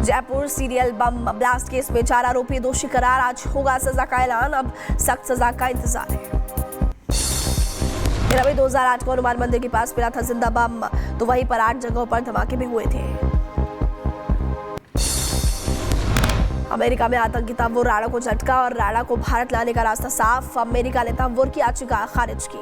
Jaipur serial bomb blast case में 4 आरोपी दोषी करार, आज होगा सजा का ऐलान, अब सख्त सजा का इंतजार है। 2008 को हनुमान मंदिर के पास मिला था जिंदा बम, तो वहीं पर 8 जगहों पर धमाके भी हुए थे। अमेरिका में आतंकी तंबूर राणा को झटका और राणा को भारत लाने का रास्ता साफ, अमेरिका ने तंबूर की याचिका खारिज की।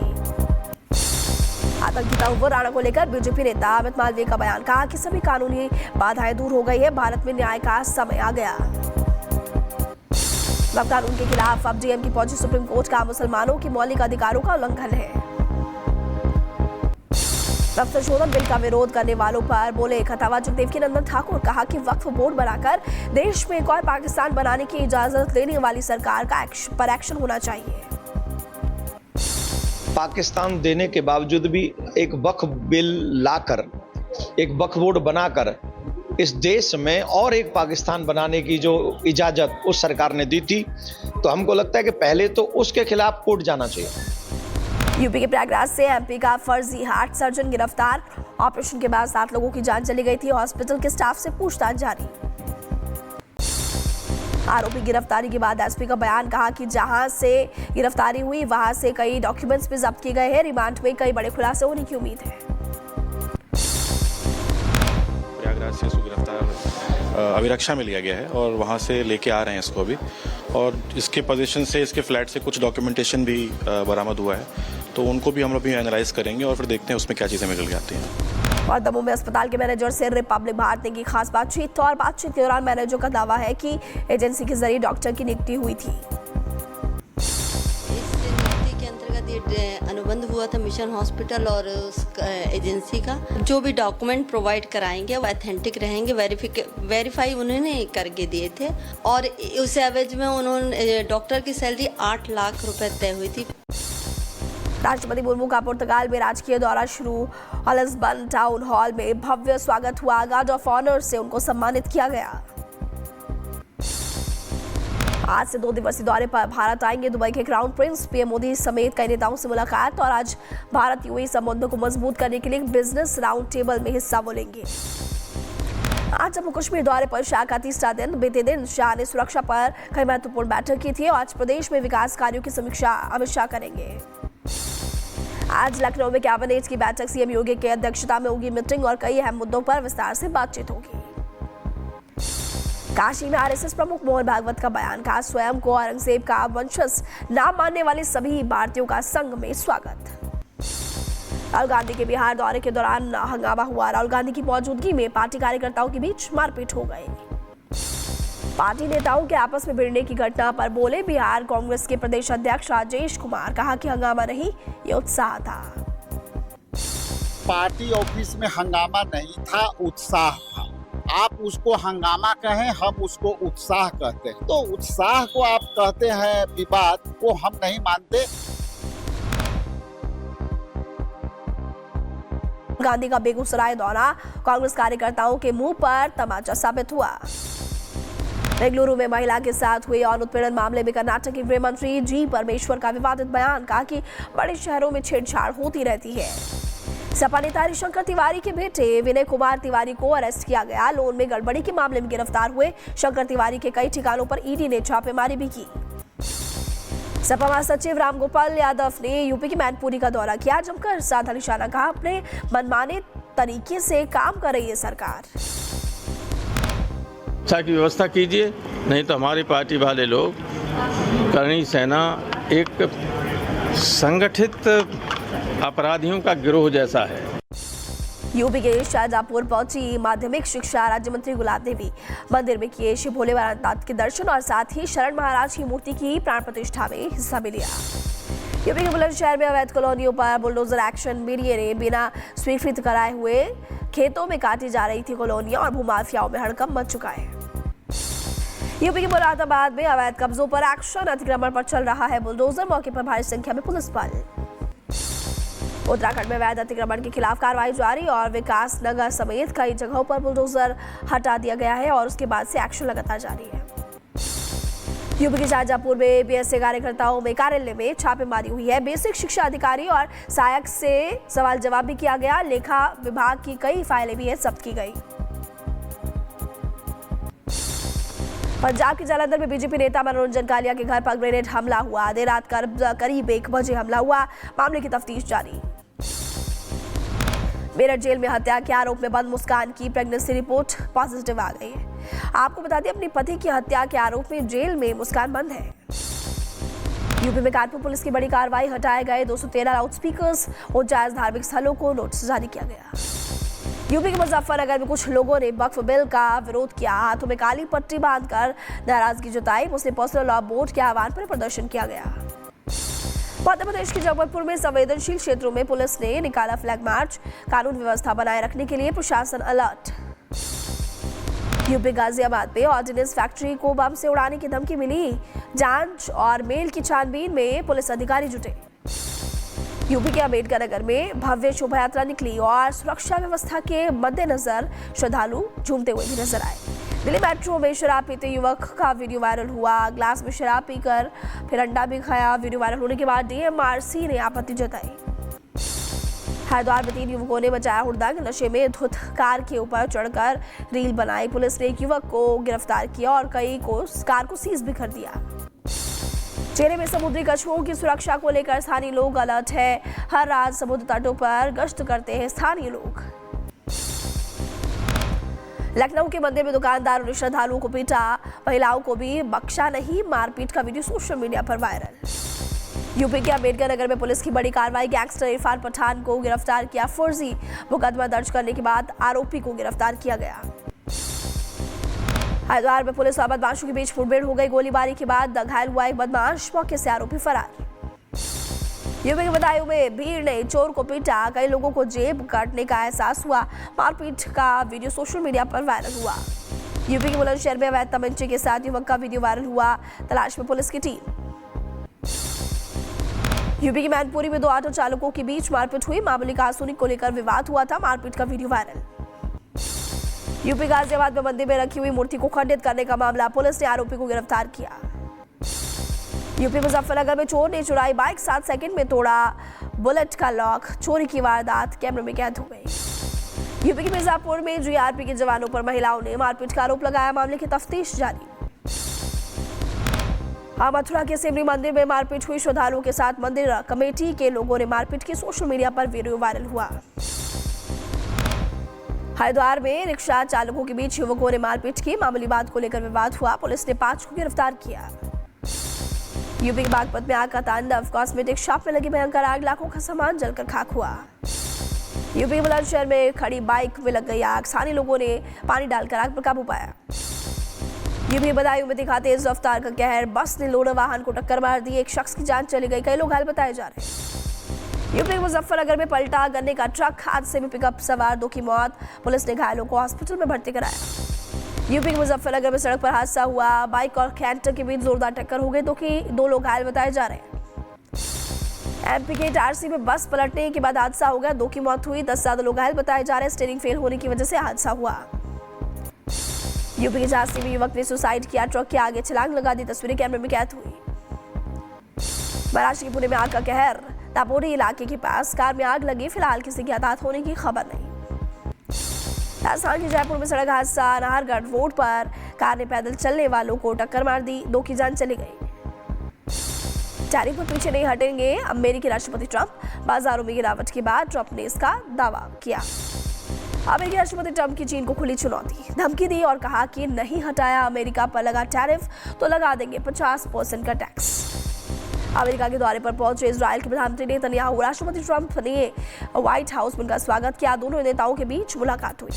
आतंकी तंबूर राणा को लेकर बीजेपी नेता अमित मालवीय का बयान, कहा कि सभी कानूनी बाधाएं दूर हो गई है, भारत में न्याय का समय आ गया। वक्फ कानून के खिलाफ अब डीएम की पहुंची सुप्रीम कोर्ट, का मुसलमानों की मौलिक अधिकारों का उल्लंघन है। वक्फ संशोधन बिल का विरोध करने वालों पर बोले खतावा जगदेव नंदन ठाकुर, कहा कि वक्फ बोर्ड बनाकर देश में एक और पाकिस्तान बनाने की इजाजत देने वाली सरकार का पर एक्शन होना चाहिए। पाकिस्तान देने के बावजूद भी एक वक्फ बिल लाकर, एक वक्फ बोर्ड बनाकर इस देश में और एक पाकिस्तान बनाने की जो इजाजत उस सरकार ने दी थी, तो हमको लगता है कि पहले तो उसके खिलाफ कोर्ट जाना चाहिए। यूपी के प्रयागराज से एमपी का फर्जी हार्ट सर्जन गिरफ्तार, ऑपरेशन के बाद 7 लोगों की जान चली गई थी, हॉस्पिटल के स्टाफ से पूछताछ जारी। आरोपी गिरफ्तारी के बाद एसपी का बयान, कहा कि जहां से गिरफ्तारी हुई वहां से कई डॉक्यूमेंट्स भी जब्त किए गए हैं, रिमांड में कई बड़े खुलासे होने की उम्मीद है। प्रयागराज से इसको गिरफ्तार अभिरक्षा में लिया गया है और वहां से लेके आ रहे हैं इसको भी, और इसके पोजीशन से, इसके फ्लैट से कुछ डॉक्यूमेंटेशन भी बरामद हुआ है, तो उनको भी हम लोग भी एनालाइज करेंगे और फिर देखते हैं उसमें क्या चीज़ें निकल के आती हैं। और दमोह में अस्पताल के मैनेजर से रिपब्लिक भारत ने की खास बातचीत, और बातचीत के दौरान मैनेजर का दावा है कि एजेंसी के जरिए डॉक्टर की नियुक्ति हुई थी। इस नियुक्ति के अंतर्गत ये अनुबंध हुआ था मिशन हॉस्पिटल और उस एजेंसी का। जो भी डॉक्यूमेंट प्रोवाइड कराएंगे वो ऑथेंटिक रहेंगे, वेरीफाई उन्होंने करके दिए थे, और उस एवज में उन्होंने डॉक्टर की सैलरी 8 लाख रुपए तय हुई थी। राष्ट्रपति मुर्मू का पुर्तगाल में राजकीय दौरा शुरू, लिस्बन टाउन हॉल में भव्य स्वागत हुआ, गार्ड ऑफ ऑनर से उनको सम्मानित किया गया। आज से 2 दिवसीय दौरे पर भारत आएंगे दुबई के क्राउन प्रिंस, पीएम मोदी समेत कई नेताओं से मुलाकात, और आज भारत यूएई संबंधों को मजबूत करने के लिए बिजनेस राउंड टेबल में हिस्सा बोलेंगे। आज जम्मू कश्मीर दौरे पर शाह का तीसरा दिन, बीते दिन शाह ने सुरक्षा पर कई महत्वपूर्ण बैठक की थी, और आज प्रदेश में विकास कार्यों की समीक्षा अमित शाह करेंगे। आज लखनऊ में कैबिनेट की बैठक, सीएम योगी की अध्यक्षता में होगी मीटिंग, और कई अहम मुद्दों पर विस्तार से बातचीत होगी। काशी में आरएसएस प्रमुख मोहन भागवत का बयान, कहा स्वयं को औरंगजेब का वंशज ना मानने वाले सभी भारतीयों का संघ में स्वागत। राहुल गांधी के बिहार दौरे के दौरान हंगामा हुआ, राहुल गांधी की मौजूदगी में पार्टी कार्यकर्ताओं के बीच मारपीट हो गई। पार्टी नेताओं के आपस में भिड़ने की घटना पर बोले बिहार कांग्रेस के प्रदेश अध्यक्ष राजेश कुमार, कहा कि हंगामा नहीं, ये उत्साह था। पार्टी ऑफिस में हंगामा नहीं था, उत्साह था। आप उसको हंगामा कहें, हम उसको उत्साह कहते हैं। तो उत्साह को आप कहते हैं विवाद, को हम नहीं मानते। गांधी का बेगूसराय दौरा कांग्रेस कार्यकर्ताओं के मुंह पर तमाचा साबित हुआ। बेंगलुरु में महिला के साथ हुए यौन उत्पीड़न मामले में कर्नाटक के गृह मंत्री जी परमेश्वर का विवादित बयान, कहा कि बड़े शहरों में छेड़छाड़ होती रहती है। सपा नेता हरिशंकर तिवारी के बेटे विनय कुमार तिवारी को अरेस्ट किया गया, लोन में गड़बड़ी के मामले में गिरफ्तार हुए शंकर तिवारी के कई ठिकानों पर ईडी ने छापेमारी भी की। सपा महासचिव रामगोपाल यादव ने यूपी की मैनपुरी का दौरा किया, जमकर साधा निशाना, कहा अपने मनमाने तरीके से काम कर रही है सरकार। शिक्षा की व्यवस्था कीजिए, नहीं तो हमारी पार्टी वाले लोग, करणी सेना एक संगठित अपराधियों का गिरोह जैसा है। यूपी के शाहजहांपुर पहुंची माध्यमिक शिक्षा राज्य मंत्री गुलाब देवी, मंदिर में किए शिव भोले बाबा के दर्शन और साथ ही शरण महाराज की मूर्ति की प्राण प्रतिष्ठा में हिस्सा भी लिया। यूपी के बुलंदशहर में अवैध कॉलोनियों पर बुलडोजर एक्शन, मीडिया ने बिना स्वीकृत कराए हुए खेतों में काटी जा रही थी कॉलोनियां, और भूमाफियाओं में हड़कंप मच चुका है। यूपी के मुरादाबाद में अवैध कब्जों पर एक्शन, अतिक्रमण पर चल रहा है बुलडोजर, मौके पर भारी संख्या में पुलिस बल। उत्तराखंड में अवैध अतिक्रमण के खिलाफ कार्रवाई जारी, और विकास नगर समेत कई जगहों पर बुलडोजर हटा दिया गया है, और उसके बाद से एक्शन लगातार जारी है। यूपी के शाहजहांपुर में बीएसए कार्यकर्ताओं में कार्यालय में छापेमारी हुई है, बेसिक शिक्षा अधिकारी और सहायक से सवाल जवाब भी किया गया, लेखा विभाग की कई फाइलें भी जब्त की गई। पंजाब के जालंधर में बीजेपी नेता मनोरंजन कालिया के घर पर ग्रेनेड हमला हुआ। देर रात करीब 1 बजे हमला हुआ। मामले की तफ्तीश जारी। मेरठ जेल में हत्या के आरोप में बंद मुस्कान की प्रेगनेंसी रिपोर्ट पॉजिटिव आ गई है। आपको बता दें, अपने पति की हत्या के आरोप में जेल में मुस्कान बंद है। यूपी में कानपुर पुलिस की बड़ी कार्रवाई। हटाए गए 213 लाउड स्पीकर्स और जायज धार्मिक स्थलों को नोटिस जारी किया गया। यूपी के मुजफ्फरनगर में कुछ लोगों ने वक्फ बिल का विरोध किया। हाथों में काली पट्टी बांधकर नाराजगी जताई। मुस्लिम पर्सनल लॉ बोर्ड के आह्वान पर प्रदर्शन किया गया। मध्य प्रदेश के जबलपुर में संवेदनशील क्षेत्रों में पुलिस ने निकाला फ्लैग मार्च। कानून व्यवस्था बनाए रखने के लिए प्रशासन अलर्ट। यूपी गाजियाबाद में ऑर्डिनेंस फैक्ट्री को बम से उड़ाने की धमकी मिली। जांच और मेल की छानबीन में पुलिस अधिकारी जुटे। यूपी के अम्बेडकर नगर में भव्य शोभा यात्रा निकली और सुरक्षा व्यवस्था के मद्देनजर श्रद्धालु झूमते हुए भी नजर आए। दिल्ली मेट्रो में शराब पीते युवक का वीडियो वायरल हुआ। ग्लास में शराब पीकर फिर अंडा भी खाया। वीडियो वायरल होने के बाद डीएमआरसी ने आपत्ति जताई। हरिद्वार में 3 युवकों ने मचाया हुड़दंग। नशे में धुत कार के ऊपर चढ़कर रील बनाई। पुलिस ने एक युवक को गिरफ्तार किया और कई को कार को सीज भी कर दिया। चेहरे में समुद्री कछुओं की सुरक्षा को लेकर स्थानीय लोग अलर्ट है। हर रात समुद्र तटों पर गश्त करते हैं स्थानीय लोग। लखनऊ के मंदिर में दुकानदारों ने श्रद्धालुओं को पीटा। महिलाओं को भी बख्शा नहीं। मारपीट का वीडियो सोशल मीडिया पर वायरल। यूपी के अम्बेडकर नगर में पुलिस की बड़ी कार्रवाई। गैंगस्टर इरफान पठान को गिरफ्तार किया। फर्जी मुकदमा दर्ज करने के बाद आरोपी को गिरफ्तार किया गया। हरिद्वार में पुलिस और बदमाशों के बीच मुठभेड़ हो गई। गोलीबारी के बाद घायल हुआ एक बदमाश। मौके से आरोपी फरार। यूपी के बदायूं में भीड़ ने चोर को पीटा। कई लोगों को जेब काटने का एहसास हुआ। मारपीट का वीडियो सोशल मीडिया पर वायरल हुआ। यूपी के बुलंदशहर में अवैध तमंचे के साथ युवक का वीडियो वायरल हुआ। तलाश में पुलिस की टीम। यूपी की मैनपुरी में 2 ऑटो चालकों के बीच मारपीट हुई। मामूली कहासुनी को लेकर विवाद हुआ था। मारपीट का वीडियो वायरल। यूपी गाजियाबाद में मंदिर में रखी हुई मूर्ति को खंडित करने का मामला। पुलिस ने आरोपी को गिरफ्तार किया। यूपी मुजफ्फरनगर में चोर ने चुराई बाइक। 7 सेकंड में तोड़ा बुलेट का लॉक। चोरी की वारदात कैमरे में कैद हो गई। यूपी के मिर्जापुर में जीआरपी के जवानों पर महिलाओं ने मारपीट का आरोप लगाया। मामले की तफ्तीश जारी। मथुरा के सिमरी मंदिर में मारपीट हुई। श्रद्धालुओं के साथ मंदिर कमेटी के लोगों ने मारपीट की। सोशल मीडिया पर वीडियो वायरल हुआ। हरिद्वार में रिक्शा चालकों के बीच युवकों ने मारपीट की। मामूली बात को लेकर विवाद हुआ। पुलिस ने 5 को गिरफ्तार किया। यूपी के बागपत में आग का तांडव। कॉस्मेटिक शॉप में लगी भयंकर आग। लाखों का सामान जलकर खाक हुआ। यूपी के बुलंदशहर में खड़ी बाइक में लग गई आग। स्थानीय लोगों ने पानी डालकर आग पर काबू पाया। यूपी बदायूं में दिखा तेज रफ्तार का कहर। बस ने लोडर वाहन को टक्कर मार दी। एक शख्स की जान चली गई। कई लोग घायल बताए जा रहे हैं। यूपी के मुजफ्फरनगर में पलटा गन्ने का ट्रक। हादसे में पिकअप सवार 2 की मौत। पुलिस ने घायलों को हॉस्पिटल में भर्ती कराया। यूपी के मुजफ्फरनगर में सड़क पर हादसा हुआ। बाइक और कैंटर के बीच जोरदार टक्कर हो गई। 2 लोग घायल बताए जा रहे हैं। एमपी के इटारसी में बस पलटने के बाद हादसा हो गया। 2 की मौत हुई। 10 से ज्यादा लोग घायल बताए जा रहे हैं। स्टीयरिंग फेल होने की वजह से हादसा हुआ। यूपी के झांसी में युवक ने सुसाइड किया। ट्रक के आगे छलांग लगा दी। तस्वीरें कैमरे में कैद हुई। महाराष्ट्र के पुणे में आग का कहर। दापोरी इलाके के पास कार में आग लगी। फिलहाल किसी की हताहत होने की खबर नहीं। राजस्थान के जयपुर में सड़क हादसा। नाहरगढ़ रोड पर कार ने पैदल चलने वालों को टक्कर मार दी। 2 की जान चली गई। टैरिफ पर पीछे नहीं हटेंगे अमेरिकी राष्ट्रपति ट्रंप। बाजारों में गिरावट के बाद ट्रंप ने इसका दावा किया। अमेरिकी राष्ट्रपति ट्रंप की चीन को खुली चुनौती। धमकी दी और कहा कि नहीं हटाया अमेरिका पर लगा टैरिफ तो लगा देंगे 50% का टैक्स। अमेरिका के दौरे पर पहुंचे इजराइल के प्रधानमंत्री नेतन्याहू। राष्ट्रपति ट्रंप ने व्हाइट हाउस में उनका स्वागत किया। दोनों नेताओं के बीच मुलाकात हुई।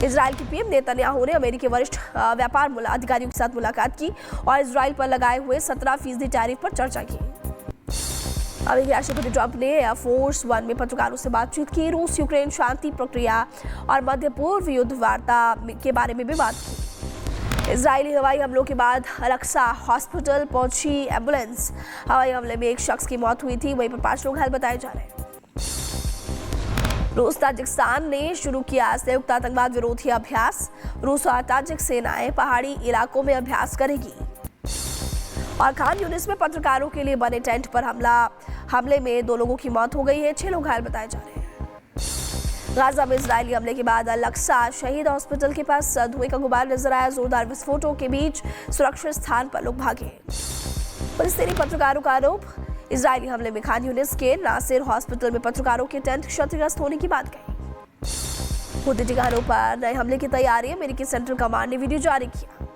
इजराइल के पीएम नेतन्याहू ने अमेरिकी वरिष्ठ व्यापार अधिकारियों के साथ मुलाकात की और इजराइल पर लगाए हुए 17% टैरिफ पर चर्चा की। अमेरिकी राष्ट्रपति ट्रंप ने एयरफोर्स 1 में पत्रकारों से बातचीत की। रूस यूक्रेन शांति प्रक्रिया और मध्य पूर्व युद्ध वार्ता के बारे में भी बात की। इजरायली हवाई हमलों के बाद अल-अक्सा हॉस्पिटल पहुंची एम्बुलेंस। हवाई हमले में 1 शख्स की मौत हुई थी। वहीं पर 5 लोग घायल बताए जा रहे हैं। रूस ताजिकिस्तान ने शुरू किया संयुक्त आतंकवाद विरोधी अभ्यास। रूस और ताजिक सेनाएं पहाड़ी इलाकों में अभ्यास करेगी। और खान यूनिस में पत्रकारों के लिए बने टेंट पर हमले में 2 लोगों की मौत हो गई है। 6 लोग घायल बताए जा रहे हैं। गाजा में इजरायली हमले के बाद अल-अक्सा शहीद हॉस्पिटल के पास धुएं का गुबार नजर आया। जोरदार विस्फोटों के बीच सुरक्षित स्थान पर लोग भागे। फलस्तीनी पत्रकारों का आरोप, इजरायली हमले में खान यूनिस के नासिर हॉस्पिटल में पत्रकारों के टेंट क्षतिग्रस्त होने की बात कही। खुद ठिकानों पर नए हमले की तैयारी अमेरिकी सेंट्रल कमांड ने वीडियो जारी किया।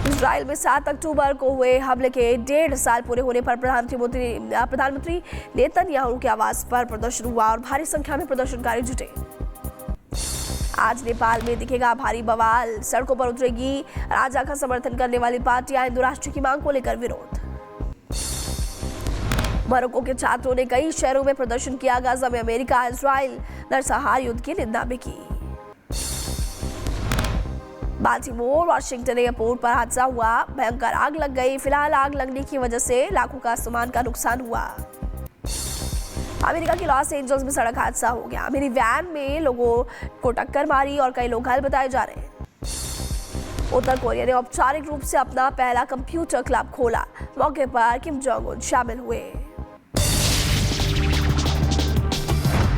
इजराइल में 7 अक्टूबर को हुए हमले के 1.5 साल पूरे होने पर प्रधानमंत्री नेतन्याहू के आवास पर प्रदर्शन हुआ और भारी संख्या में प्रदर्शनकारी जुटे। आज नेपाल में दिखेगा भारी बवाल, सड़कों पर उतरेगी राजा का समर्थन करने वाली पार्टियां, हिंदू राष्ट्र की मांग को लेकर विरोध। मोरक्को के छात्रों ने कई शहरों में प्रदर्शन किया। गाजा में अमेरिका इजराइल नरसंहार युद्ध की निंदा भी की। बाल्टीमोर वाशिंगटन एयरपोर्ट पर हादसा हुआ, भयंकर आग लग गई। फिलहाल आग लगने की वजह से लाखों का सामान का नुकसान हुआ। अमेरिका के लॉस एंजल्स में सड़क हादसा हो गया। मिनी वैन में लोगों को टक्कर मारी और कई लोग घायल बताए जा रहे हैं। उत्तर कोरिया ने औपचारिक रूप से अपना पहला कंप्यूटर क्लब खोला। मौके पर किम जोंग उन शामिल हुए।